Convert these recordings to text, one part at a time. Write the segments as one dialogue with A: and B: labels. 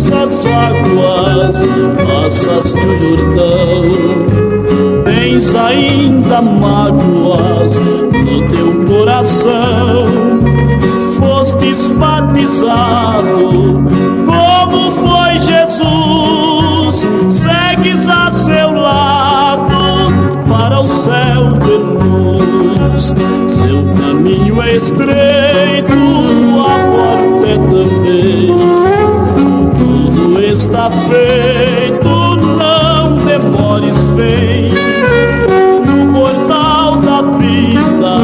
A: as águas, passaste o Jordão. Tens ainda mágoas no teu coração. Fostes batizado, como foi Jesus. Segues a seu lado para o céu de luz. Seu caminho é estreito, a porta é também. Tudo está feito, não demores, vem. No portal da vida,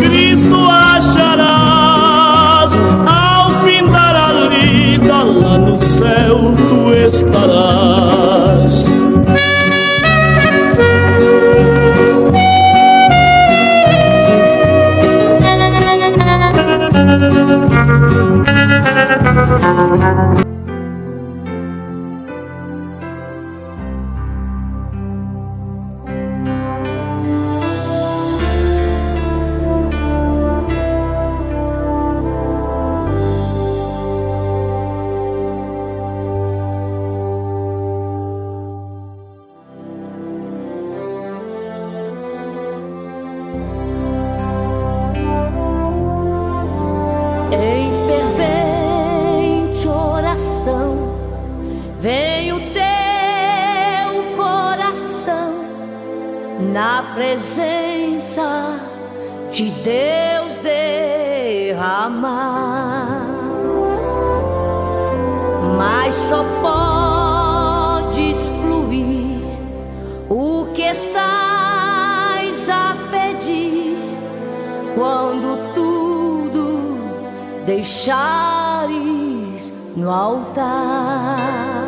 A: Cristo acharás. Ao findar a lida, lá no céu tu estarás.
B: Na presença de Deus derramar, mas só podes fluir o que estás a pedir quando tudo deixares no altar.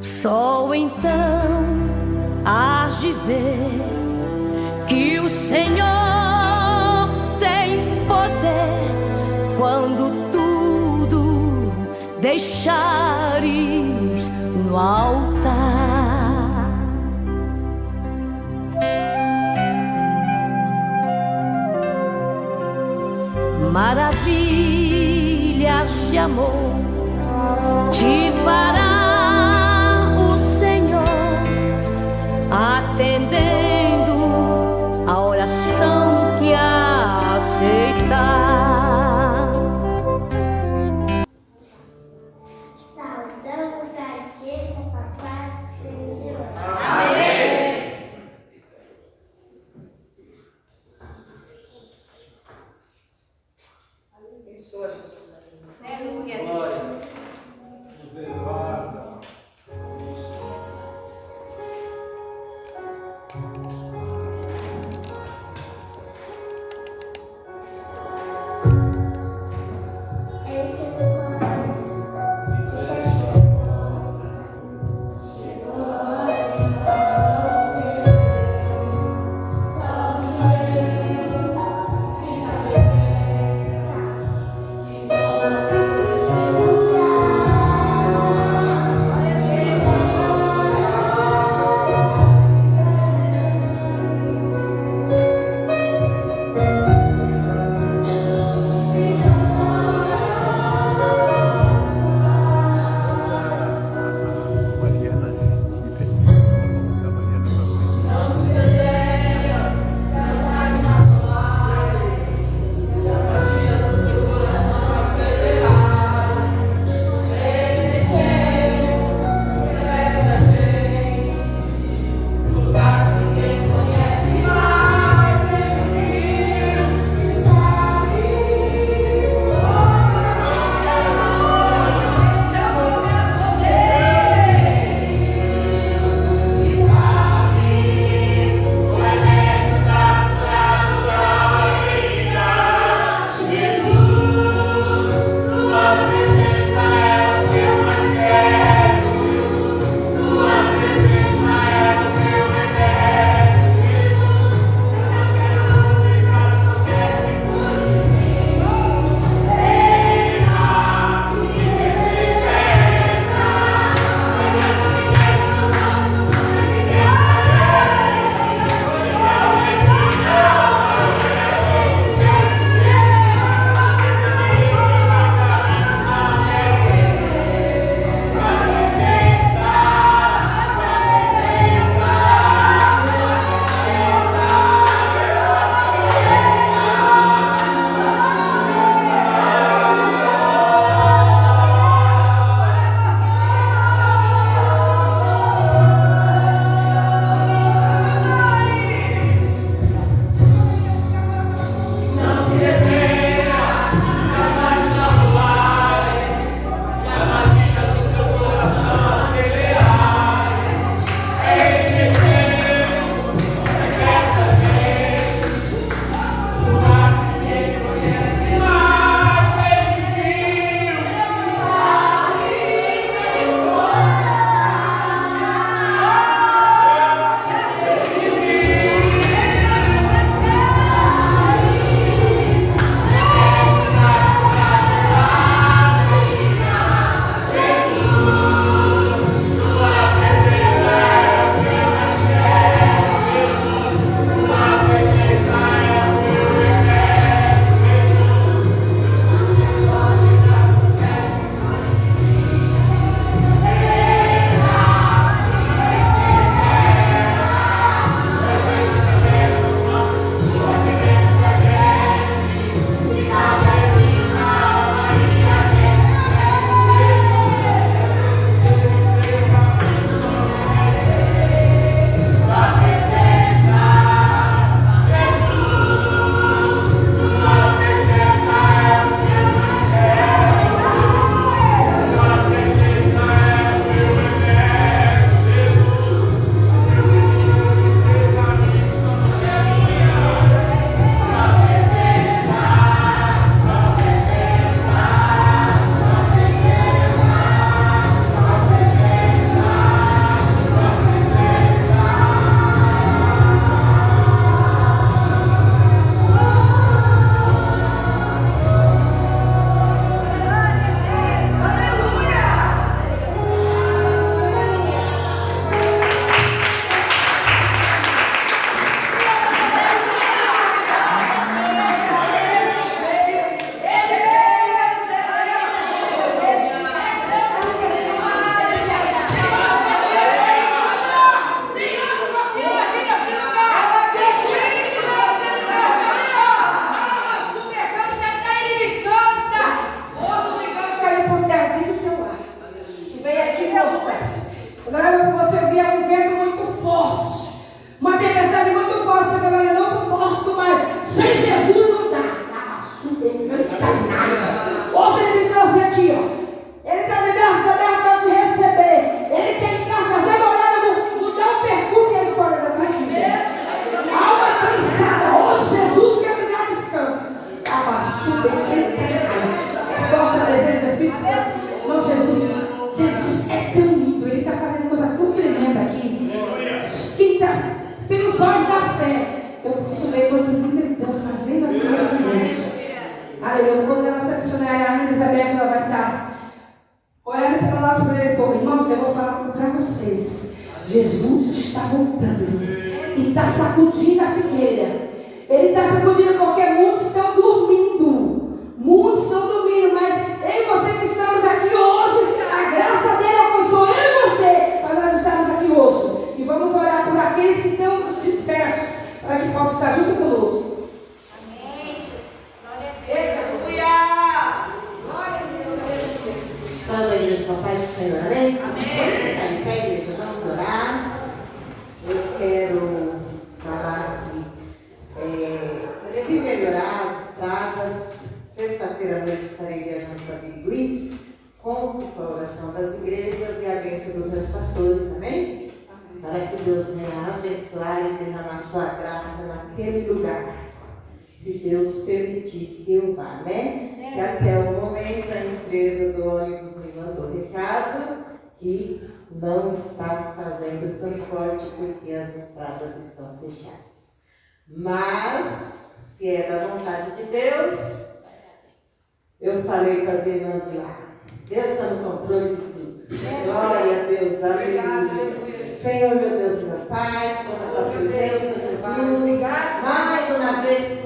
B: Só então hás de ver que o Senhor tem poder quando tudo deixares no altar. Maravilhas de amor te fará atendendo a oração que aceitar.
C: Saudamos a igreja, papai, Senhor.
D: Amém. Abençoa, Jesus. Aleluia. Glória.
E: Jesus está voltando e está sacudindo a figueira. Ele está sacudindo porque muitos estão dormindo. Muitos estão dormindo, mas eu e você que estamos aqui hoje, a graça dele alcançou eu e você, para nós estarmos aqui hoje. E vamos orar por aqueles que estão dispersos, para que possam estar junto conosco.
F: Salve a igreja com a paz do Senhor, amém? Amém. Está em pé, igreja, vamos orar. Eu quero falar que se melhorar as estradas, sexta-feira à noite estarei viajando para Biguí, conto com a oração das igrejas e a bênção dos meus pastores, amém? Para que Deus venha abençoar e derramar sua graça naquele lugar. Se Deus permitir que eu vá, né? Que até o momento a empresa do ônibus me mandou recado que não está fazendo transporte porque as estradas estão fechadas. Mas, se é da vontade de Deus, eu falei com as irmãs de lá. Deus está no controle de tudo. Glória a Deus, aleluia. Senhor, meu Deus, meu Pai, estou na tua presença, Jesus. Mais uma vez,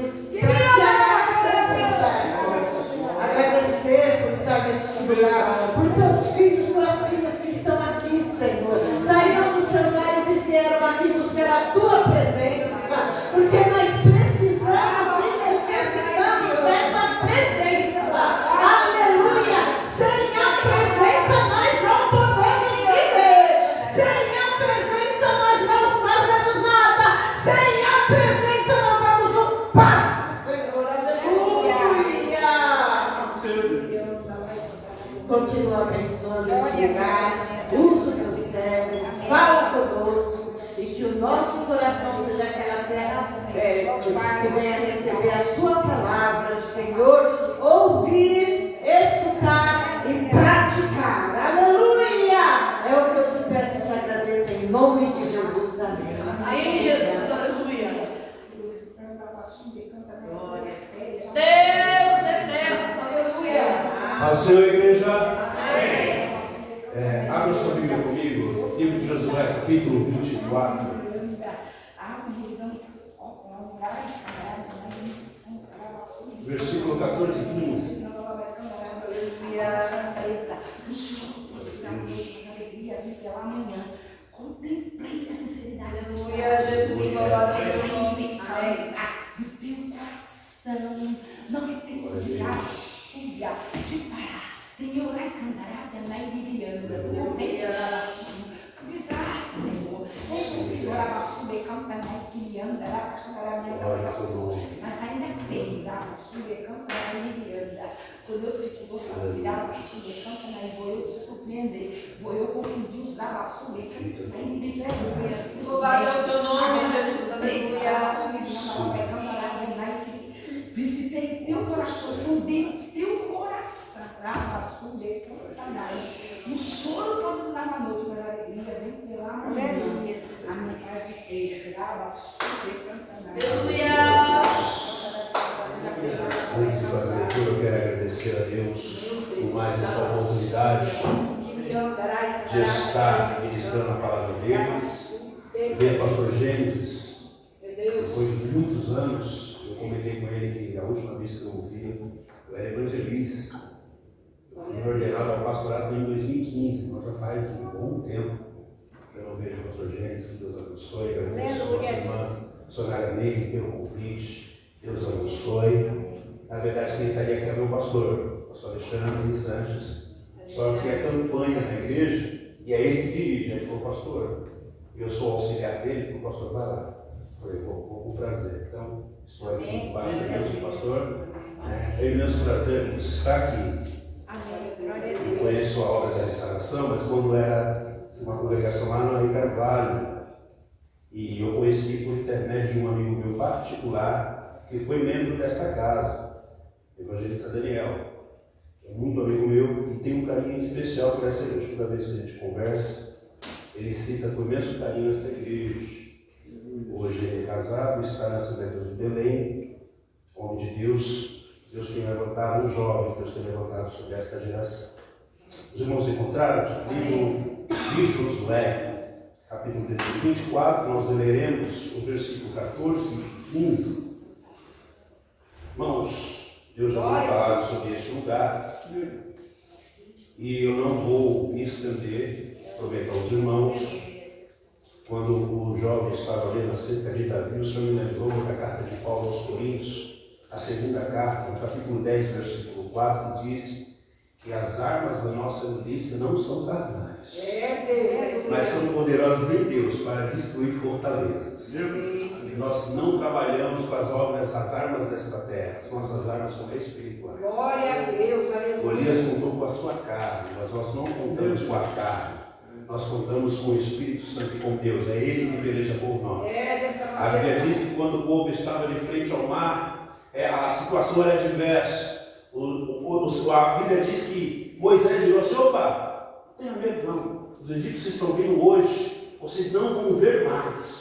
F: agradecer por estar neste lugar, por teus filhos, tuas filhas que estão aqui, Senhor. Saíram dos seus lares e vieram aqui buscar a tua presença, porque nós precisamos e necessitamos dessa presença. Aleluia! Sem a presença nós não podemos viver. Sem a presença nós não fazemos nada. Sem a presença não damos um passo, Senhor. Continua abençoando esse lugar, usa o teu servo, fala conosco e que o nosso coração seja aquela terra fértil, que venha receber a tua palavra, Senhor, ouvir, escutar e praticar. Aleluia! É o que eu te peço e te agradeço em nome de Jesus. Amém.
D: Amém, Jesus. Aleluia. Deus eterno. Aleluia.
G: A sua igreja. Abra sua Bíblia comigo, livro de Josué, capítulo 24. Versículo 14 e 15.
E: Contemplei a sinceridade.
D: Aleluia, Jesus. Louvado seja o nome.
E: Do teu coração. Não é tempo de parar. Senhor, ai cantará, vai viviando. Senhor. Senhor, abaixo canta na crianda, lá para minha casa. Mas ainda tem, abaixo canta na crianda. Se Deus que te gosta de dar, abaixo canta na, vou eu te surpreender. Vou eu confundir os abaixo canta na crianda.
D: Louvado é o teu nome, Jesus. Aleluia.
E: Visitei teu coração, sondei teu coração. Um choro quando dá uma noite, mas a alegria vem pela manhã. A minha casa de peixe,
D: Aleluia.
G: Antes de fazer a leitura, eu quero agradecer a Deus por mais essa oportunidade de estar ministrando a palavra dele. Ver o pastor Gênesis, depois de muitos anos, eu comentei com ele que a última vez que eu ouvi, eu era evangelista. Eu fui ordenado ao pastorado em 2015, então já faz um bom tempo que eu não vejo o pastor Gênesis. Que Deus abençoe. Agradeço a nossa irmã Sonária Neide pelo convite. Deus abençoe. Na verdade, quem estaria aqui é meu pastor, o pastor Alexandre Sanches. Só que é campanha na igreja e é ele que dirige, ele foi o pastor. Eu sou o auxiliar dele, ele foi o pastor, vai lá. Falei, vou com prazer. Então, estou aqui debaixo de Deus, o pastor. É imenso prazer estar aqui. Eu conheço a obra da restauração, mas quando era uma congregação lá no Ari Carvalho, e eu conheci por intermédio de um amigo meu particular, que foi membro desta casa, o evangelista Daniel, que é muito amigo meu e tem um carinho especial por essa igreja. Toda vez que a gente conversa, ele cita com imenso carinho esta igreja. Hoje ele é casado, está na Assembleia de Deus de Belém, homem de Deus. Deus tem levantado um jovem, Deus tem levantado sobre esta geração. Os irmãos encontraram? Livro de Josué, capítulo 24, nós leremos o versículo 14 e 15. Irmãos, Deus já tem falado sobre este lugar. E eu não vou me estender, prometo aos irmãos. Quando o jovem estava lendo acerca de Davi, o Senhor me lembrou da carta de Paulo aos Coríntios, a segunda carta, no capítulo 10, versículo 4, diz que as armas da nossa milícia não são carnais, mas são poderosas em Deus para destruir fortalezas. Nós não trabalhamos com as obras, as armas desta terra, as nossas armas são espirituais.
E: Glória a Deus, aleluia.
G: Golias contou com a sua carne, mas nós não contamos com a carne. Nós contamos com o Espírito Santo e com Deus. É Ele que peleja por nós. A Bíblia diz que quando o povo estava de frente ao mar, a situação era adversa. A Bíblia diz que Moisés virou assim: opa, não tenha medo não. Os egípcios estão vindo hoje, vocês não vão ver mais.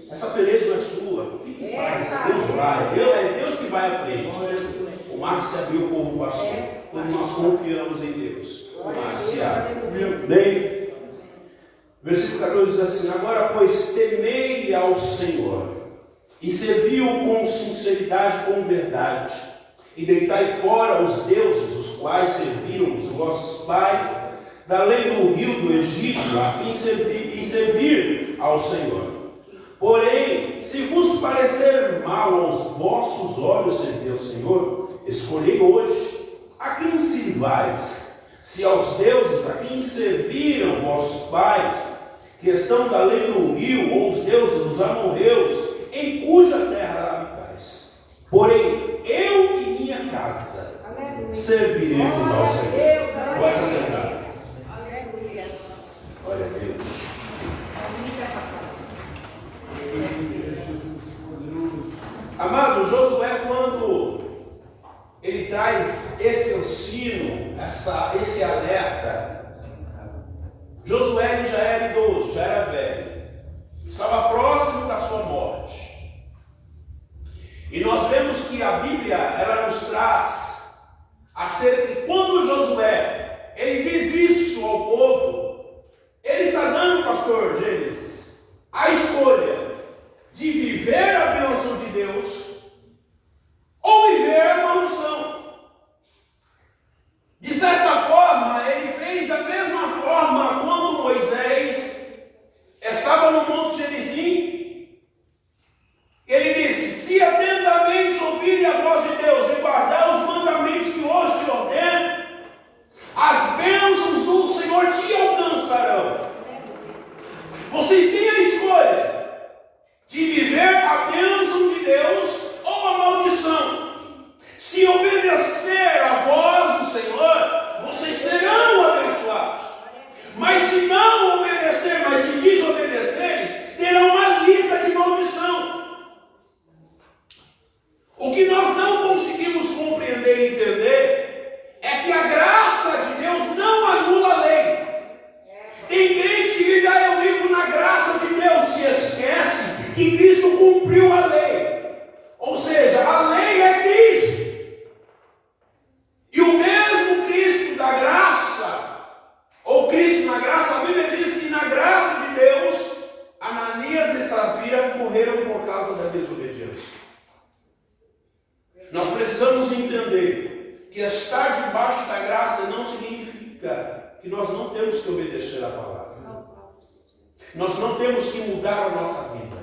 G: Essa peleja não é sua. Fique em paz. Deus vai. É Deus que vai à frente. O mar se abriu, o povo passou. Quando nós confiamos em Deus, o mar se abre. Bem, versículo 14 diz assim: agora, pois, temei ao Senhor e servi-o com sinceridade, com verdade, e deitai fora os deuses, os quais serviram os vossos pais, da além do rio do Egito, a fim de servir ao Senhor. Porém, se vos parecer mal aos vossos olhos servir ao Senhor, escolhei hoje a quem sirvais, se aos deuses a quem serviram vossos pais, que estão da além do rio, ou os deuses dos amorreus, em cuja terra habitais. Porém, eu e minha casa serviremos ao Senhor. Pode se sentar. Glória a Deus. Amado, Josué, quando ele traz esse ensino, esse alerta, Josué ele já era idoso, já era velho, estava próximo da sua morte. E nós vemos que a Bíblia ela nos traz acerca de quando Josué ele diz isso ao povo, ele está dando, pastor Gênesis, a escolha de viver a bênção de Deus ou viver a maldição. De certa forma, ele fez da mesma forma quando Moisés estava no Monte Gerizim. Ele disse: se atentamente ouvirem a voz de Deus e guardar os mandamentos que hoje te ordeno, as bênçãos do Senhor te alcançarão. Vocês têm a escolha de viver a bênção de Deus ou a maldição. Se obedecer à voz do Senhor, vocês serão abençoados. Mas se não obedecer, mas se desobedecerem, terão uma lista de maldição. O que nós não conseguimos compreender e entender é que a graça de Deus não anula a lei. Tem crente que diz: eu vivo na graça de Deus, se esquece que Cristo cumpriu a lei. Ou seja, a lei é Cristo. E o mesmo Cristo da graça, ou Cristo na graça, a Bíblia diz que na graça de Deus, Ananias e Safira morreram por causa da desobediência. Nós precisamos entender que estar debaixo da graça não significa que nós não temos que obedecer à palavra. Nós não temos que mudar a nossa vida.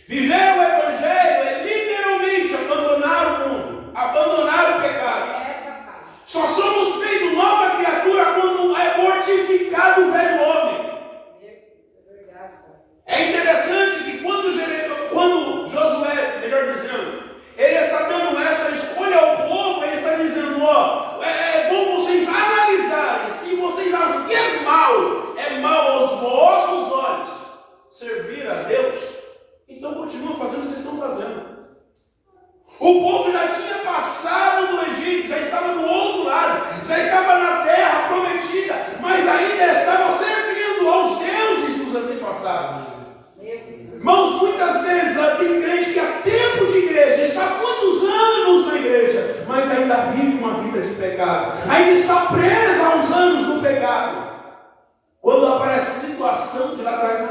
G: Viver o Evangelho é literalmente abandonar o mundo, abandonar o pecado. Só somos feitos nova criatura quando é mortificado o velho homem. É interessante que quando Josué, melhor dizendo, ele está dando essa escolha ao povo, ele está dizendo: é bom vocês analisarem, se vocês acham que é mal aos vossos olhos servir a Deus, então continuam fazendo o que vocês estão fazendo. O povo já tinha passado do Egito, já estava do outro lado, já estava na terra prometida, mas ainda estava servindo aos deuses dos antepassados. Irmãos, muitas vezes tem crente que há tempo de igreja, está há quantos anos na igreja, mas ainda vive uma vida de pecado, ainda está presa aos anos do pecado. Quando aparece situação passando de lá atrás.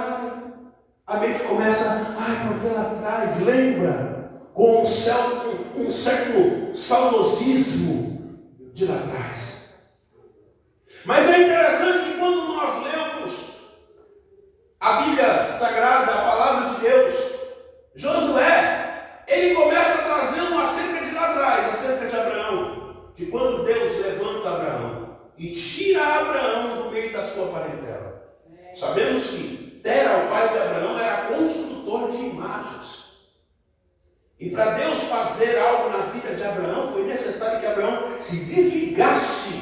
G: A mente começa, porque lá atrás, lembra? Com um certo saudosismo de lá atrás. Mas é interessante que quando nós lemos a Bíblia Sagrada, a Palavra de Deus, Josué, ele começa trazendo acerca de lá atrás, acerca de Abraão, de quando Deus levanta Abraão e tira Abraão do meio da sua parentela. Sabemos que Tera, o pai de Abraão, era construtor de imagens. E para Deus fazer algo na vida de Abraão, foi necessário que Abraão se desligasse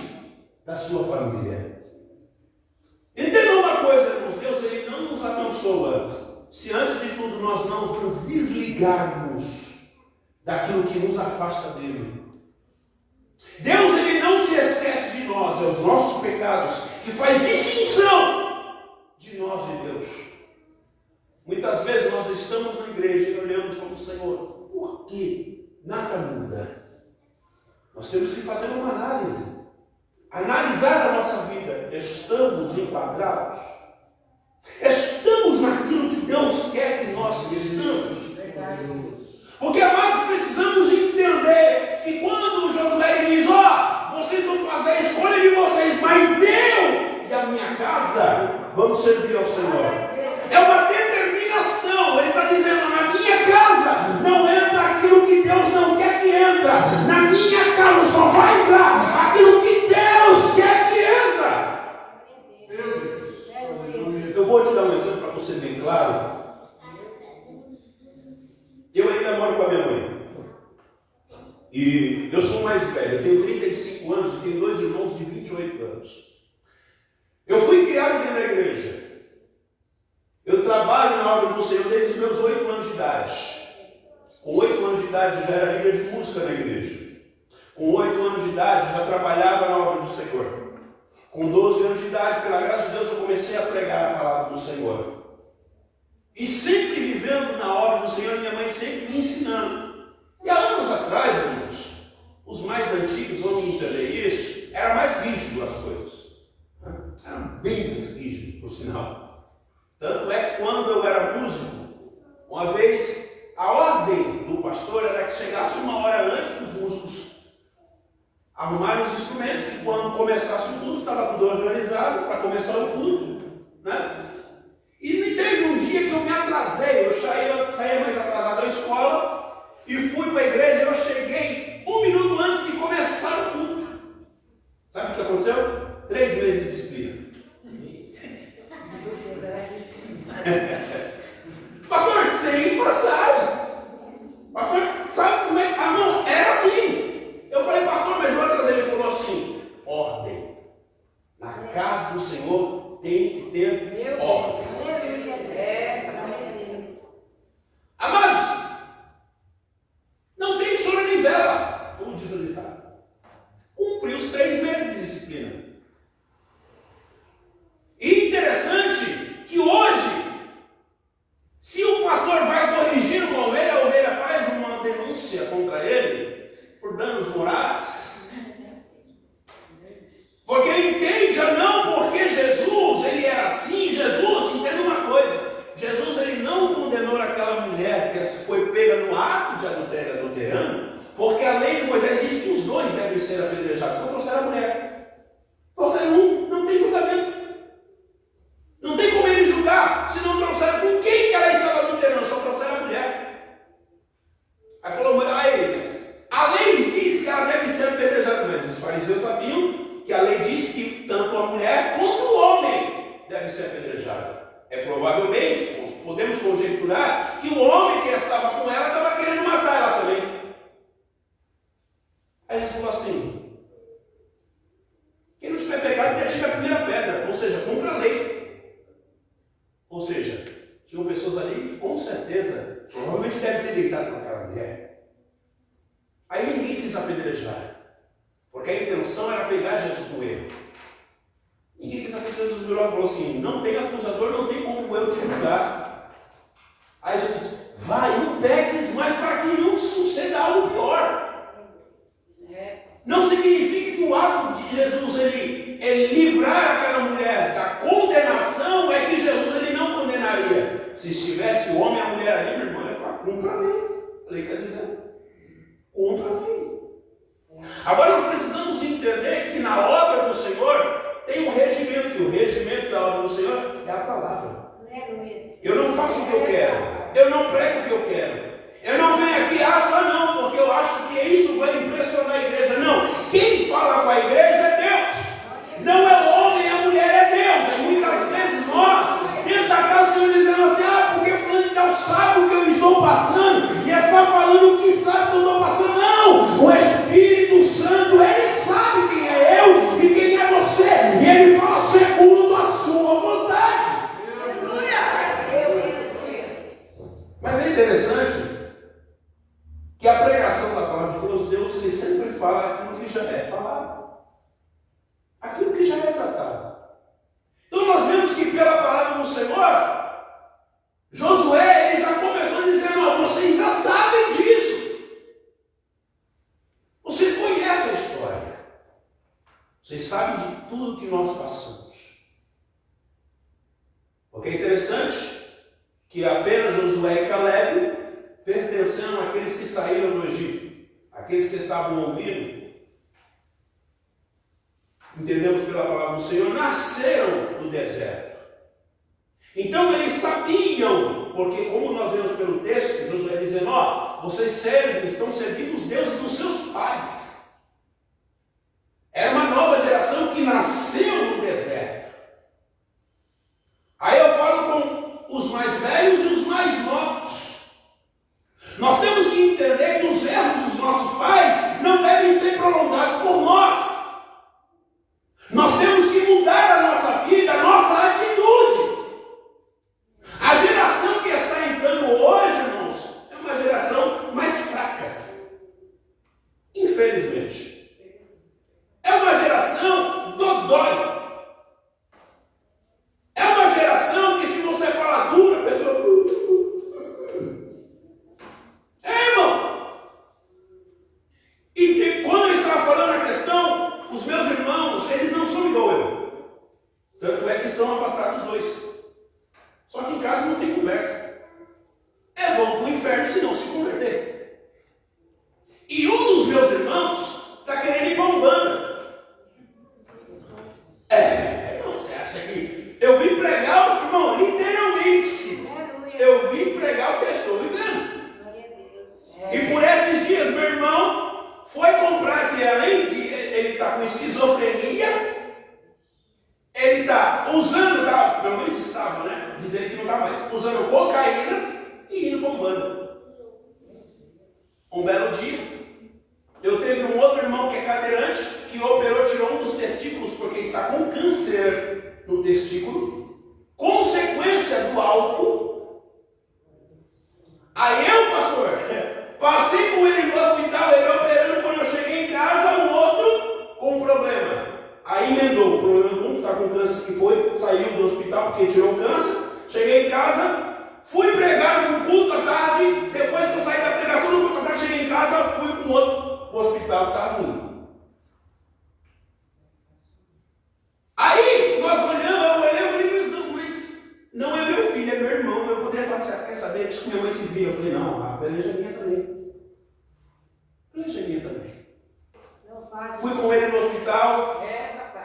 G: da sua família. Entenda uma coisa, irmãos, Deus ele não nos abençoa se antes de tudo nós não nos desligarmos daquilo que nos afasta dele. Deus ele não se esquece de nós, é os nossos pecados que faz distinção de nós e Deus. Muitas vezes nós estamos na igreja e olhamos como Senhor, por que nada muda? Nós temos que fazer uma análise, analisar a nossa vida. Estamos enquadrados? Estamos naquilo que Deus quer que nós estejamos? Porque, amados, precisamos entender que quando Josué diz, vocês vão fazer a escolha de vocês, mas eu e a minha casa vamos servir ao Senhor. É uma determinação. Ele está dizendo, na minha casa não entra aquilo que Deus não quer que entra. Na minha casa só vai entrar aquilo que Deus quer que entra. Eu vou te dar um exemplo para você bem claro. Eu ainda moro com a minha mãe. E eu sou mais velho, eu tenho 35 anos e tenho 2 irmãos de 28 anos. Eu fui criado dentro da igreja. Eu trabalho na obra do Senhor desde os meus 8 anos de idade. Com 8 anos de idade já era líder de música na igreja. Com 8 anos de idade já trabalhava na obra do Senhor. Com 12 anos de idade, pela graça de Deus, eu comecei a pregar a palavra do Senhor. E sempre vivendo na obra do Senhor, minha mãe sempre me ensinando. E há anos atrás, irmãos, os mais antigos vão me entender isso, era mais rígido as coisas. Eram bem mais rígidos, por sinal. Tanto é que quando eu era músico, uma vez a ordem do pastor era que chegasse 1 hora antes dos músicos arrumarem os instrumentos, e quando começasse o culto, estava tudo organizado para começar o culto, né? E me teve um dia que eu me atrasei, eu saía mais atrasado da escola e fui para a igreja. Eu cheguei 1 minuto antes de começar o culto. Sabe o que aconteceu? 3 meses de disciplina. Pastor, sem passagem. Pastor, sabe como é? Não, era assim. Eu falei, pastor, mas eu atrasei. Ele falou assim, ordem. Na casa do Senhor tem que ter ordem. Amados, não tem choro nem vela, como diz o ditado. Cumpri os 3 meses de disciplina. E interessante que hoje, se o pastor vai corrigir uma ovelha, a ovelha faz uma denúncia contra ele por danos morais. Porque ele entende, não, porque Jesus, ele era assim. Jesus, entenda uma coisa, Jesus ele não condenou aquela mulher que foi pega no ato de adultério adulterando, porque a lei de Moisés diz que os 2 devem ser apedrejados. Só trouxeram a mulher. Trouxeram um, não tem julgamento. Não tem como ele julgar se não trouxeram com quem que ela estava adulterando, só trouxeram a mulher. Aí falou, a lei diz que ela deve ser apedrejada, mas os fariseus sabiam que a lei diz que tanto a mulher quanto o homem deve ser apedrejado. É provavelmente, podemos conjecturar, que o homem que estava com ela estava querendo matar ela também. Aí Jesus falou assim, quem não tiver pecado, que atire a primeira pedra, ou seja, cumpra a lei. Ou seja, tinham pessoas ali que com certeza, provavelmente devem ter deitado com aquela mulher. Aí ninguém quis apedrejar, porque a intenção era pegar Jesus com ele. Ninguém quis apedrejar. Jesus virou e falou assim, não tem acusador, não tem como eu te julgar. Aí Jesus, vai, não peques mais para que não te suceda algo pior. Não significa que o ato de Jesus ele livrar aquela mulher da condenação, é que Jesus contra a lei. Agora nós precisamos entender que na obra do Senhor tem um regimento, e o regimento da obra do Senhor é a palavra. Eu não faço o que eu quero, eu não prego o que eu quero. Eu não venho aqui, só não, porque eu acho que isso vai impressionar a igreja. Não, quem fala com a igreja é Deus. Não é o homem, a mulher, é Deus. E muitas vezes nós, dentro da casa, o Senhor dizendo assim, porque fulano de tal sabe o que eu estou passando, e é só falando o que sabe que eu estou passando. Não, o Espírito Santo, ele sabe quem é eu e quem é você. E ele fala segundo a sua vontade. Mas é interessante que a pregação da palavra de Deus, ele sempre fala aquilo que já é falado, aquilo que já é tratado. Então nós vemos que pela palavra do Senhor, Josué, ele já começou dizendo, vocês já sabem disso, vocês conhecem a história, vocês sabem de tudo que nós passamos. O que é interessante, que apenas Josué e Caleb, pertencendo àqueles que saíram do Egito, aqueles que estavam ouvindo, entendemos pela palavra do Senhor, nasceram no deserto. Então eles sabiam, porque como nós vemos pelo texto, Josué dizendo, vocês servem, estão servindo os deuses dos seus pais. Era uma nova geração que nasceu no deserto. Aí eu falo com os mais velhos e os mais novos. Nós temos que entender que os erros dos nossos pais não devem ser prolongados por nós. Nós temos que mudar a nossa vida, a nossa atitude. A geração que está entrando hoje, irmãos, é uma geração mais fraca. Infelizmente. É uma geração dodói. É uma geração que se você falar duro, a pessoa... E quando eu estava falando a questão, os meus irmãos, eles não são igual eu. Tanto é que estão afastados os dois. Só que em casa não tem conversa. Vão para o inferno se não se converter. E um dos meus irmãos está querendo ir para Umbanda. Você acha que eu vim pregar, irmão, literalmente. Eu vim pregar o que eu estou vivendo. E por esses dias, meu irmão foi comprar, que além de ele estar com esquizofrenia, ele está usando, pelo menos estava, né? Dizendo que não está mais, usando cocaína e indo para Umbanda. Um belo dia, eu teve um outro irmão que é cadeirante, que operou, tirou um dos testículos, porque está com câncer no testículo, consequência do álcool. Aí eu, pastor, passei com ele no hospital, ele operando, quando eu cheguei em casa, o outro com um problema. Aí emendou, o problema do um está com câncer que foi, saiu do hospital porque tirou o câncer. Cheguei em casa, fui pregar no culto à tarde, depois que eu saí da pregação no culto à tarde, cheguei em casa, fui com o outro, o hospital está ruim. Aí, nós olhamos, eu olhei e falei, meu Deus, mas não é meu filho, é meu irmão. Eu poderia falar assim, quer saber, deixa que minha mãe se vira. Eu falei, não, a peleja é minha também. A peleja é minha também. Fui com ele no hospital,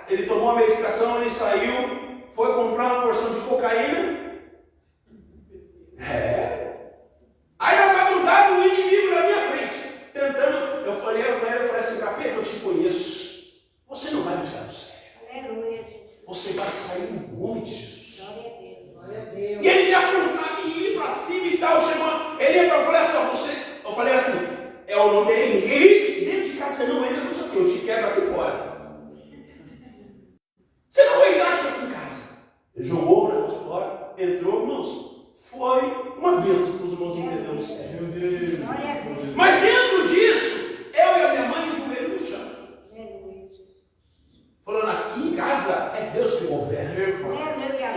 G: ele tomou a medicação, ele saiu, foi comprar uma porção de cocaína. Aí na madrugada o inimigo na minha frente, tentando, eu falei para ele, eu falei assim, capeta, eu te conheço, você não vai me tirar do sério. Você vai sair no nome de Jesus. E ele me afrontava e ia para cima e tal, chegou, ele ia para, eu falei assim, eu falei assim, é o nome dele, Henrique, dentro de casa você não entra, não sei o que, eu te quebro aqui fora. Você não vai entrar isso aqui em casa. Ele jogou o negócio fora, entrou, irmãos. Foi uma bênção para os irmãos entenderem o sério. Mas dentro disso, eu e a minha mãe joelho no chão. Falando, aqui em casa é Deus que governa.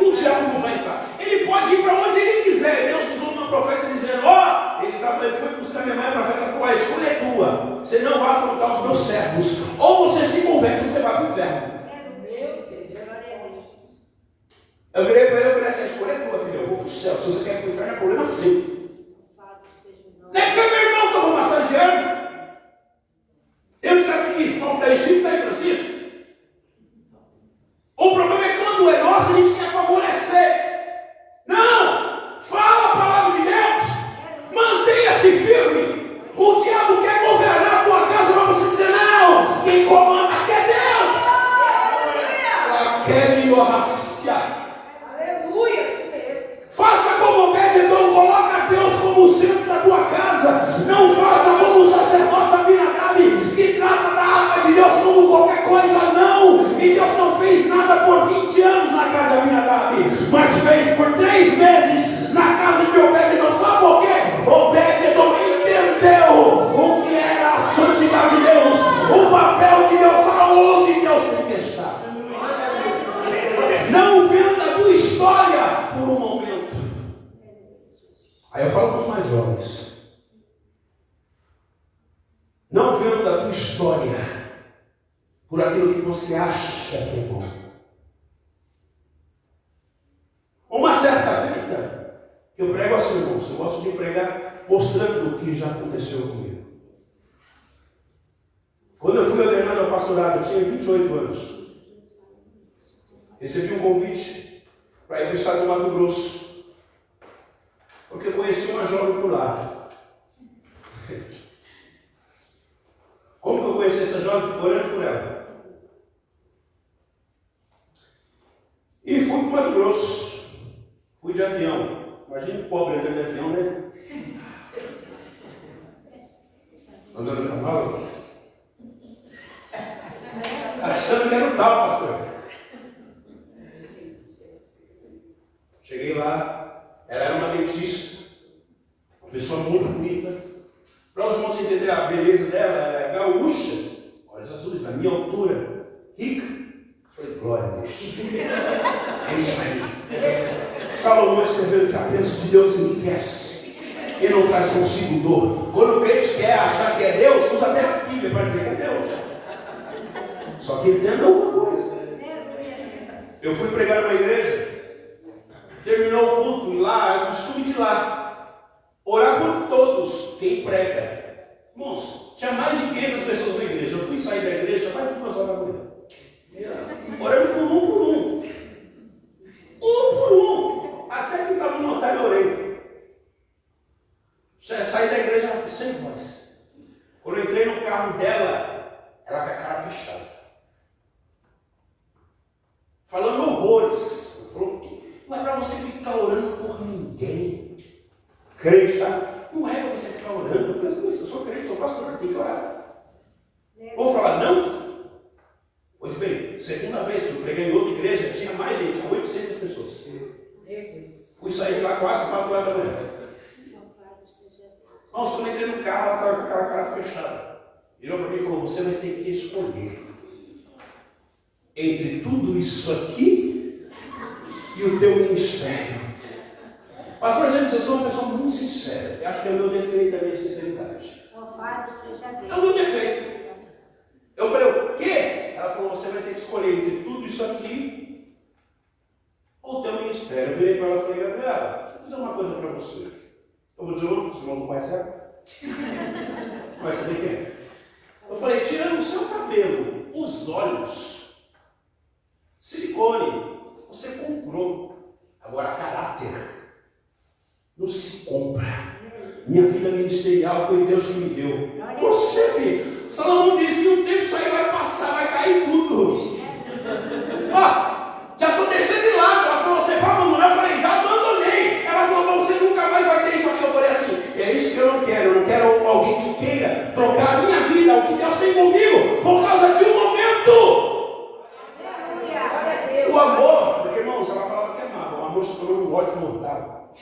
G: O diabo não vai entrar. Ele pode ir para onde ele quiser. Deus usou uma profeta dizendo, ele foi buscar minha mãe, a profeta falou, a escolha é tua. Você não vai afrontar os meus servos. Ou você se converte, ou você vai para o inferno. Eu virei para ele e falei assim, a escolha é tua, filho, eu vou para o céu. Se você quer ir para o inferno, é problema seu. Não é porque é meu irmão que eu vou massageando. trocando a tua história por aquilo que você acha que é bom. Uma certa feita, que eu prego assim, irmãos, eu gosto de pregar mostrando o que já aconteceu comigo. Quando eu fui ordenado ao pastorado, eu tinha 28 anos. Recebi um convite para ir para o estado do Mato Grosso, porque eu conheci uma jovem por lá. Como que eu conheci essa jovem? Orando por ela. E fui para o Mato Grosso. Fui de avião. Imagina um pobre andando de avião, né? Andando no cavalo. Achando que era o tal, pastor. Cheguei lá, ela era uma dentista, uma pessoa muito bonita. Para os irmãos entenderem a beleza dela, ela é gaúcha, olhos azuis, da minha altura, rica. Falei, glória a Deus. É isso aí. Salomão escreveu que a bênção de Deus enriquece e não traz consigo dor. Quando o crente quer achar que é Deus, usa até a Bíblia para dizer que é Deus. Só que entenda alguma coisa. Eu fui pregar numa igreja. Terminou o culto e lá, é costume de ir lá, orar por todos, quem prega. Irmãos, tinha mais de 500 pessoas na igreja. Eu fui sair da igreja mais de 2 horas da manhã. Orando por um. Um por um. Até que estava no altar e orei. Saí da igreja sem voz. Quando eu entrei no carro dela, ela com a cara fechada. Falando horrores. Não é para você ficar orando por ninguém. Crente, tá? Não é para você ficar orando. Eu falei assim, eu sou crente, sou pastor, tem que orar. Vou falar não? Pois bem, segunda vez que eu preguei em outra igreja, tinha mais gente, tinha 800 pessoas. Fui sair de lá quase 4 horas da manhã. Nossa, quando eu entrei no carro, ela estava com aquela cara fechada. Virou para mim e falou, você vai ter que escolher entre tudo isso aqui e o teu ministério. Pastor James, eu sou uma pessoa muito sincera. Eu acho que é o meu defeito, a minha sinceridade. É o meu defeito. Eu falei, o quê? Ela falou, você vai ter que escolher entre tudo isso aqui ou o teu ministério. Eu virei para ela e falei, Gabriela, deixa eu dizer uma coisa para você. Eu vou dizer outro, senão não conhece ela. Vai saber quem é. Eu falei, tirando o seu cabelo, os olhos, silicone, você comprou. Agora, caráter não se compra. Minha vida ministerial foi Deus que me deu. Você, filho. Salomão disse que um tempo isso aí vai passar, vai cair tudo. Ó, já estou deixando de lado. Ela falou, você vai abandonar? Eu falei, já abandonei. Ela falou, você nunca mais vai ter isso aqui. Eu falei assim, é isso que eu não quero. Eu não quero alguém que queira trocar a minha vida, o que Deus tem comigo, por causa de um momento. O amor, porque irmãos, ela falava que amava, o amor se tornou um ódio mortal.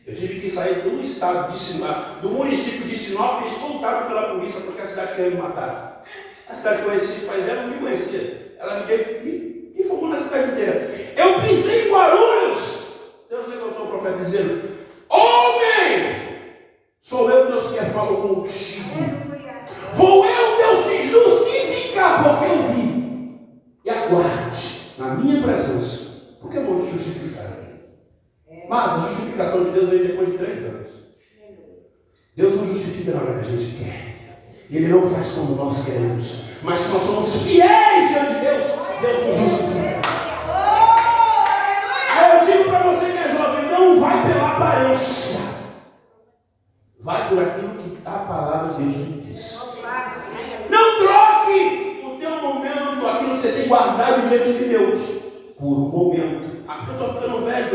G: Eu tive que sair do estado de Sinop, do município de Sinop, escoltado pela polícia, porque a cidade queria me matar. A cidade conhecia os pais dela, não me conhecia. Ela me deu e fomos na cidade inteira. Eu pisei em Guarulhos. Deus levantou o profeta dizendo, homem, sou eu Deus que falou contigo. Vou eu Deus te justificar, porque eu vi. E aguarde na minha presença, porque eu vou te justificar. Mas a justificação de Deus vem depois de 3 anos. Deus não justifica na hora que a gente quer. E Ele não faz como nós queremos. Mas se nós somos fiéis diante de Deus, Deus nos justifica. Eu digo para você que é jovem, não vai pela aparência. Vai por aquilo que a palavra de Deus diz. Não troque o teu momento, aquilo que você tem guardado diante de Deus, por um momento. Ah, porque eu estou ficando velho,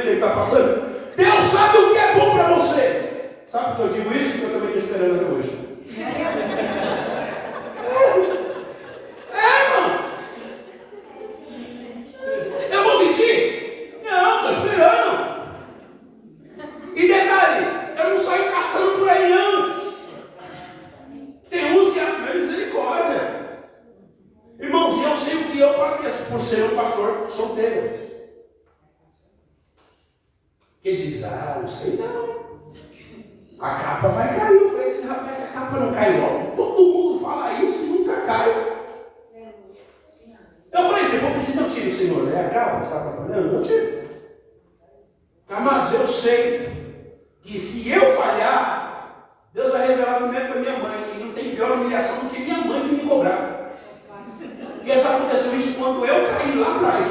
G: que ele está passando. Deus sabe o que é bom para você. Sabe por que eu digo isso? Porque eu também estou esperando até hoje. Irmão. Eu vou mentir? Não, estou esperando. E detalhe, eu não saio caçando por aí não. Tem uns que é a misericórdia. Irmãos, eu sei o que eu padeço por ser um pastor solteiro. Que diz, não sei não. A capa vai cair. Eu falei assim, rapaz, essa capa não cai logo. Todo mundo fala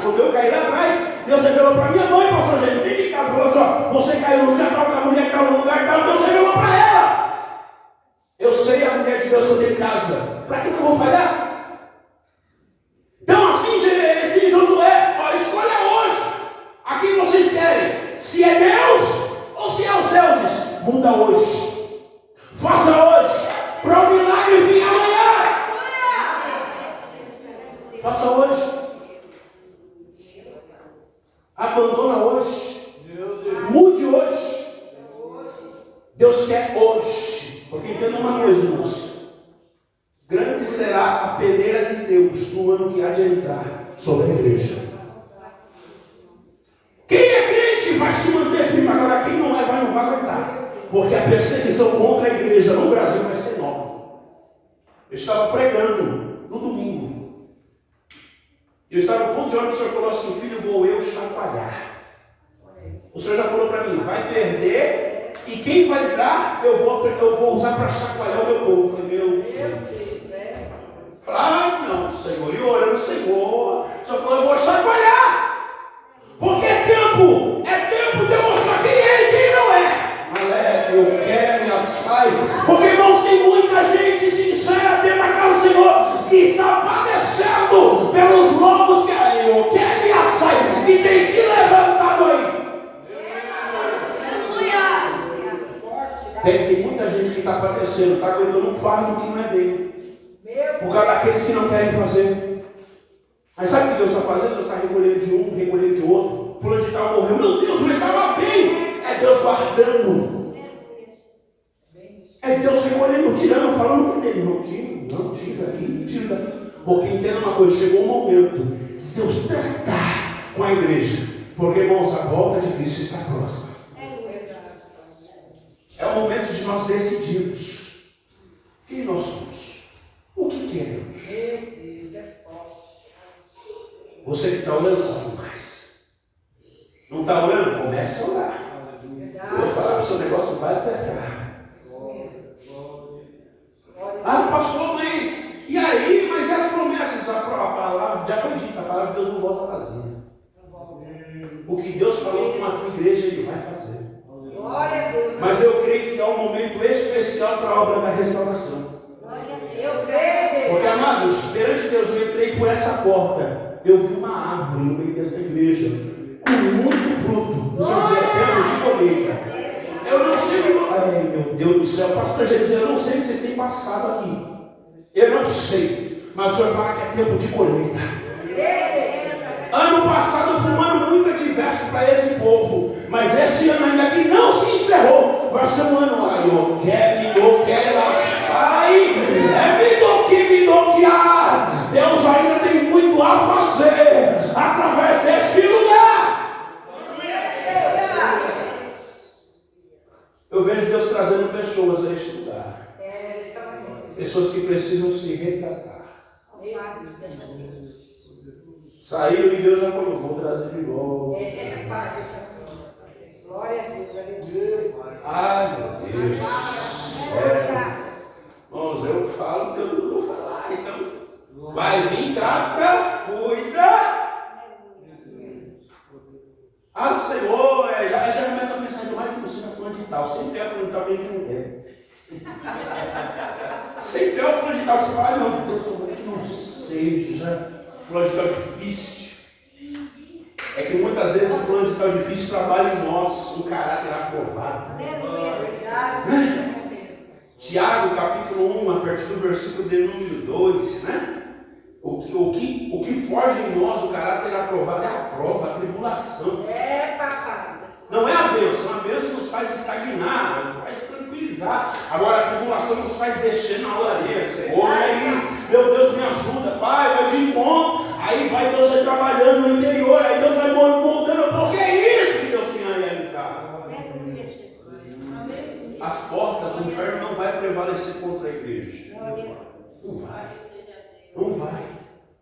G: Quando eu caí lá atrás, Deus revelou para minha mãe, pastor Jesus, dentro de casa, falou assim, ó, você caiu no dia tal, que a mulher que estava no lugar tal, Deus revelou para ela. Eu sei a mulher de Deus que eu tenho em casa. Para que eu vou falhar? Então assim, esse Josué, ó, escolha hoje a quem vocês querem. Se é Deus ou se é os deuses. Muda hoje. Faça hoje. Para o milagre vir amanhã. Faça hoje. Abandona hoje. Mude hoje. Deus quer hoje. Porque entenda uma coisa, irmãos. Grande será a peneira de Deus no ano que há de entrar sobre a igreja. Quem é crente vai se manter firme. Agora quem não é, não vai aguentar. Porque a perseguição contra a igreja no Brasil vai ser enorme. Eu estava pregando no domingo. Eu estava no ponto de ônibus, o senhor falou assim, filho, vou eu chacoalhar. O senhor já falou para mim, vai perder, e quem vai entrar, eu vou usar para chacoalhar o meu povo. Eu falei, meu Deus. Falei, não, Senhor, e orando, Senhor. O senhor falou, eu vou chacoalhar. Porque é tempo de eu mostrar quem é e quem não é. Alegre, eu quero e assai. Porque, irmãos, tem muita gente sincera dentro da casa do Senhor que está padecendo pelos lobos que eu quero e assai. E tem se levantado aí. Tem muita gente que está padecendo, está aguentando um fardo que não é dele. Por causa daqueles que não querem fazer. Mas sabe o que Deus está fazendo? Deus está recolhendo de um, recolhendo de outro. Fulano de tal morreu. Meu Deus, mas estava bem. É Deus guardando. É Deus recolhendo, tirando, falando que dele. Não, tira aqui, tira daqui. Porque entenda uma coisa, chegou um momento de Deus tratar com a igreja. Porque, irmãos, a volta de Cristo está próxima. É o momento de nós decidirmos quem nós somos. O que queremos? Você que está orando, ore mais. Não está orando? Comece a orar. Eu vou falar que o seu negócio vai apertar. Ah, pastor, mas e aí? Mas e as promessas? A palavra já foi dita, a palavra de Deus não volta vazia. O que Deus falou com a tua igreja, Ele vai fazer. Mas eu creio que é um momento especial para a obra da restauração.
D: Eu creio.
G: Porque, amados, perante Deus, eu entrei por essa porta. Eu vi uma árvore no meio desta igreja com muito fruto. Você dizer, tempo de colheita. Eu não sei o que. Ai, meu Deus do céu, pastor Jesus, eu não sei o que vocês têm passado aqui. Eu não sei. Mas o senhor fala que é tempo de colheita. Ano passado fumando muito adverso para esse povo, mas esse ano ainda que não se encerrou, vai ser um ano aí, eu quero, ela sai, me doquear. Deus ainda tem muito a fazer através desse lugar. Eu vejo Deus trazendo pessoas a este lugar, pessoas que precisam se retratar. Saiu e Deus já falou, vou trazer de novo.
D: Glória a Deus, aleluia.
G: Ai, meu Deus. Irmãos, eu falo, Deus não vou falar. Então, vai vir, trata, cuida. Ah, Senhor, já começa a pensar demais que você está falando de tal. Sempre é falando de tal, que a gente não quer. Sempre é o fulano de tal. Você fala, ai meu Deus, que não seja. Fulano de tal difícil. É que muitas vezes o fulano de tal difícil trabalha em nós um caráter aprovado. Tiago, capítulo 1, a partir do versículo de número 2, né? O que foge em nós o caráter aprovado é a prova, a tribulação. Não é a bênção nos faz estagnar, nos faz tranquilizar. Agora a tribulação nos faz descer na olaria. Senhor, aí, meu Deus, me ajuda, Pai, vai de encontro. Aí vai Deus vai trabalhando no interior, aí Deus vai moldando, porque é isso que Deus tem a realizar. As portas do inferno não vai prevalecer contra a igreja. Não vai. Não vai.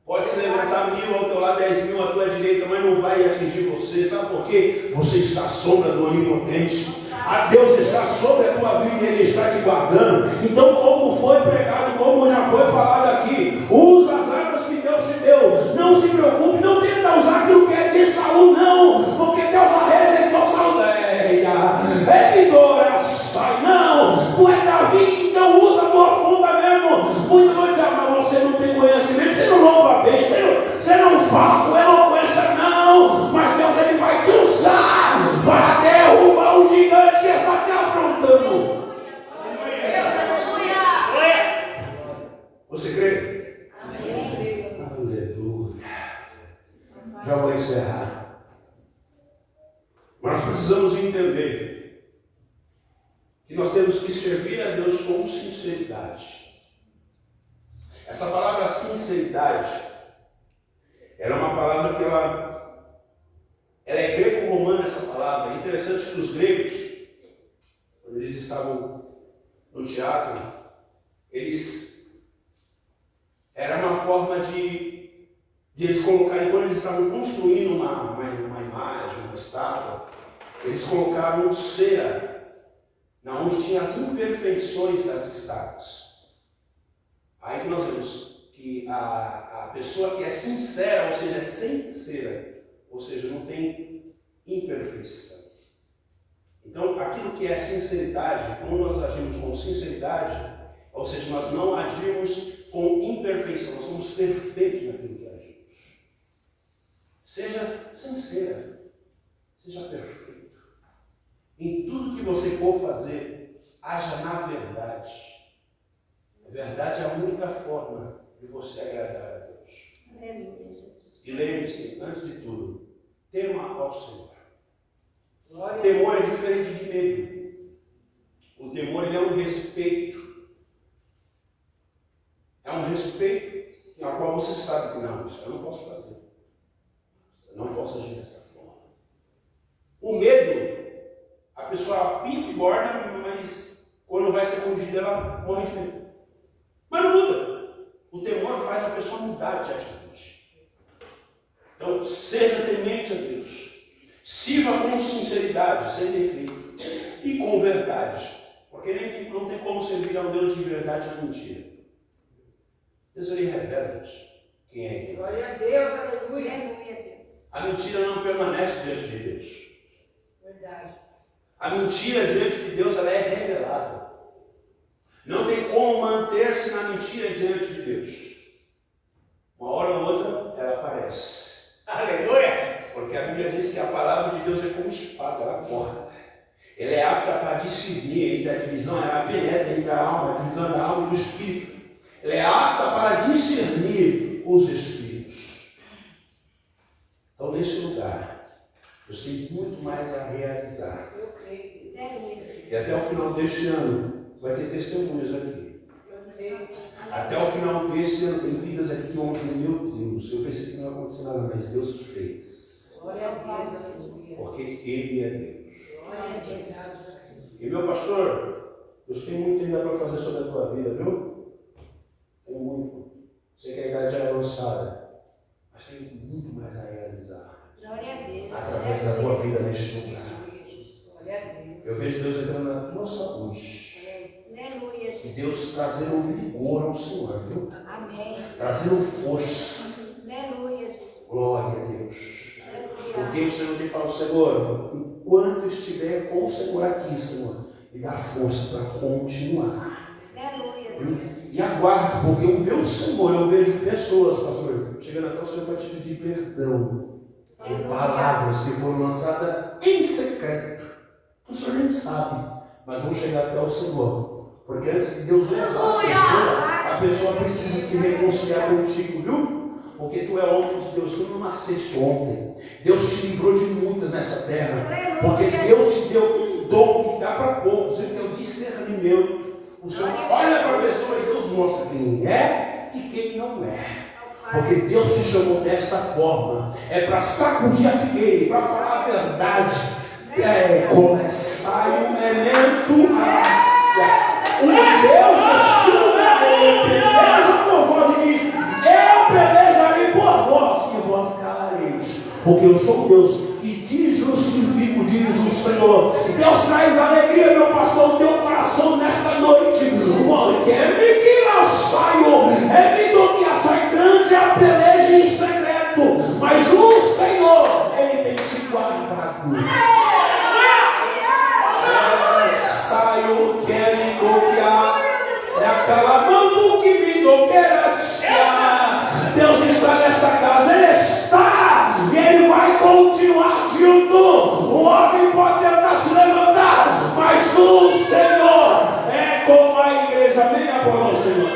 G: Pode se levantar 1000 ao teu lado, 10.000 à tua direita, mas não vai atingir você. Sabe por quê? Você está à sombra do Onipotente. A Deus está sobre a tua vida e Ele está te guardando. Então, como foi pregado, como já foi falado aqui, usa as armas que Deus te deu. Não se preocupe, não tenta usar aquilo Você crê?
B: Amém.
G: Aleluia. Já vou encerrar. Mas nós precisamos entender que nós temos que servir a Deus com sinceridade. Essa palavra sinceridade era uma palavra que ela é greco-romana, essa palavra. É interessante que os gregos, quando eles estavam no teatro, era uma forma de eles colocarem, quando eles estavam construindo uma imagem, uma estátua, eles colocavam cera, onde tinha as imperfeições das estátuas. Aí que nós vemos que a pessoa que é sincera, ou seja, é sem cera, ou seja, não tem imperfeição. Então, aquilo que é sinceridade, quando nós agimos com sinceridade, ou seja, nós não agimos com imperfeição, nós somos perfeitos naquilo que agimos. Seja sincera, seja perfeito. Em tudo que você for fazer, haja na verdade. A verdade é a única forma de você agradar a Deus. E lembre-se, antes de tudo, tema ao Senhor. O temor é diferente de medo. O temor ele é um respeito. É um respeito ao qual você sabe que não, isso eu não posso fazer. Eu não posso agir dessa forma. O medo, a pessoa pinta e borda, mas quando vai ser conduzida ela morre de medo. Mas não muda. O temor faz a pessoa mudar de atitude. Então, seja temente a Deus. Sirva com sinceridade, sem defeito. E com verdade. Porque não tem como servir a um Deus de verdade e mentira. Deus ele revela quem é Ele.
E: Glória a Deus, aleluia.
G: A mentira não permanece diante de Deus.
E: Verdade.
G: A mentira diante de Deus ela é revelada. Não tem como manter-se na mentira diante de Deus. Uma hora ou outra ela aparece. Aleluia! Porque a Bíblia diz que a palavra de Deus é como espada, ela corta. Ela é apta para discernir entre a divisão, ela penetra entre a alma, a divisão da alma e do espírito. Ela é apta para discernir os espíritos. Então, nesse lugar, Deus tem muito mais a realizar.
E: Eu creio.
G: E até o final deste ano, vai ter testemunhas aqui.
E: Eu creio.
G: Até o final desse ano, tem vidas aqui que ontem, meu Deus, eu pensei que não ia acontecer nada, mas Deus fez.
E: Glória a Deus, aleluia.
G: Porque Ele é Deus.
E: Glória a Deus.
G: E meu pastor, Deus tem muito ainda para fazer sobre a tua vida, viu? Tem muito. Sei que a idade já é avançada, mas tem muito mais a realizar.
B: Glória a Deus.
G: Através da tua vida neste lugar.
E: Glória a Deus.
G: Eu vejo Deus entrando na tua saúde.
B: Aleluia.
G: E Deus trazendo vigor ao Senhor, viu?
B: Amém.
G: Trazendo força.
B: Aleluia.
G: Glória a Deus. Porque o Senhor me fala, Senhor, enquanto estiver com o Senhor aqui, Senhor, me dá força para continuar.
B: Aleluia.
G: E aguarde, porque o meu Senhor, eu vejo pessoas, pastor, chegando até o Senhor para te pedir perdão por palavras que foram lançadas em secreto. O Senhor nem sabe, mas vão chegar até o Senhor. Porque antes de Deus levar a pessoa precisa se reconciliar contigo, viu? Porque tu é homem de Deus, tu não nasceste ontem. Deus te livrou de muitas nessa terra. Porque Deus te deu um dom que dá para poucos, que é o discernimento. O Senhor olha para a pessoa e Deus mostra quem é e quem não é. Porque Deus te chamou desta forma. É para sacudir a figueira, para falar a verdade. Começar o elemento o Deus peleja por vós e diz: eu pelejarei por vós e vós calareis. Porque eu sou o Deus que te justifico, diz o Senhor. Deus traz alegria, meu pastor, no teu coração nesta noite. Porque é que eu saio, é do que a sai grande a peleja em secreto. Mas o Senhor, Ele tem te guardado. Saio, quer me bloquear. É aquela mão que me bloqueia. Deus está nesta casa, Ele está. E Ele vai continuar agindo. O homem pode tentar se levantar, mas o Senhor é como a igreja. Amém, após o Senhor.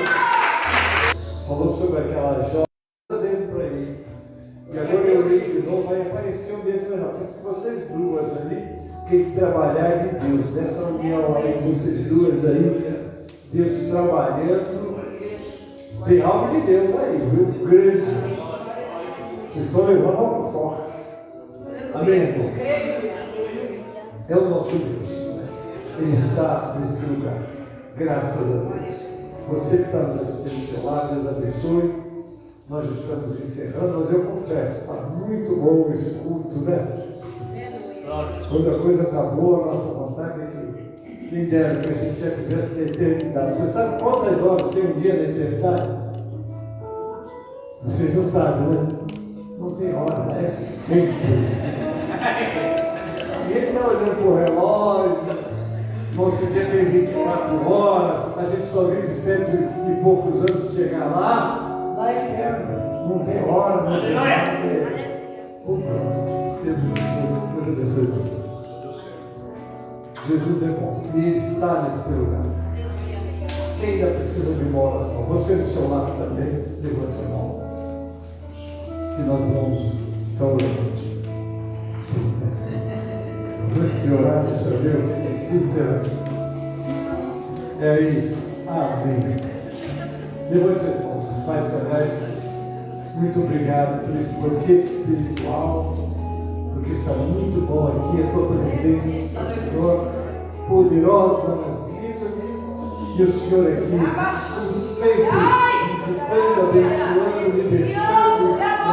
H: conhecer um desses melhor. Porque vocês duas ali, quem trabalhar de Deus, nessa união aí, vocês duas aí, Deus trabalhando, tem algo de Deus aí, viu? Grande. Vocês estão levando algo forte. Amém, irmão? É o nosso Deus. Ele está nesse lugar. Graças a Deus. Você que está nos assistindo do seu lado, Deus abençoe. Nós estamos encerrando, mas eu confesso, está muito bom esse culto, né? Quando a coisa está boa, a nossa vontade é que quem dera que a gente já tivesse na eternidade. Você sabe quantas horas tem um dia na eternidade? Vocês não sabem, né? Não tem hora, é sempre. Ninguém está olhando para o relógio. Nosso dia tem 24 horas, a gente só vive 100 e poucos anos de chegar lá. Lá é eterno, não tem hora, não tem nada. Deus abençoe você. Jesus é bom e Ele está nesse lugar. Quem ainda precisa de uma oração? Você do seu lado também, levante a mão. E nós vamos estar orando. De orar, deixa eu ver, sinceramente. É aí, amém. Levante as mãos. Pai Celeste, muito obrigado por esse banquete espiritual, porque está muito bom aqui a tua presença, Senhor, poderosa nas vidas, e o Senhor aqui, como sempre, visitando, abençoando, libertando,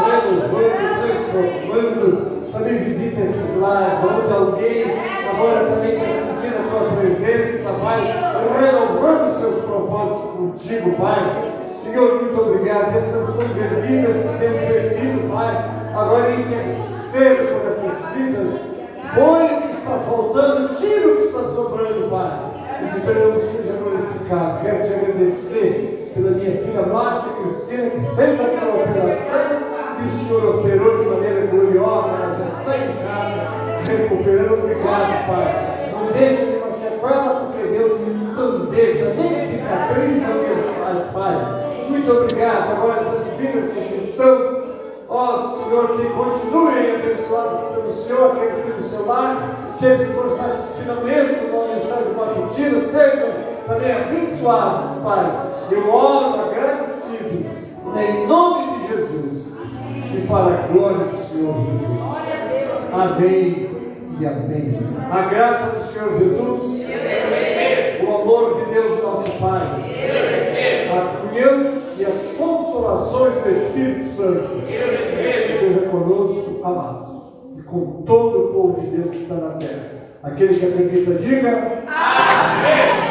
H: renovando, transformando. Também visita esses lares, onde alguém agora também está sentindo a tua presença, Pai, renovando os seus propósitos contigo, Pai. Senhor, muito obrigado. Essas mãos erguidas que temos perdido, Pai, agora interceda por essas vidas. Põe o que está faltando, tira o que está sobrando, Pai. E que teu nome seja glorificado. Quero te agradecer pela minha filha Márcia Cristina, que fez aquela operação. E o Senhor operou de maneira gloriosa, ela já está em casa, recuperando. Obrigado, Pai. Não deixe nenhuma sequela, porque Deus não deixa nem cicatriz no que faz, Pai. Muito obrigado. Agora essas vidas que aqui estão, ó Senhor, que continuem abençoadas pelo Senhor, aqueles que do seu lar, aqueles que estão assistindo ao mesmo uma mensagem matutina, sejam também abençoados, Pai. Eu oro agradecido, em nome de Jesus. E para a glória do Senhor Jesus. Amém e amém. A graça do Senhor Jesus, o amor de Deus nosso Pai, a comunhão e as consolações do Espírito Santo seja conosco, amados, e com todo o povo de Deus que está na terra. Aquele que acredita, diga amém.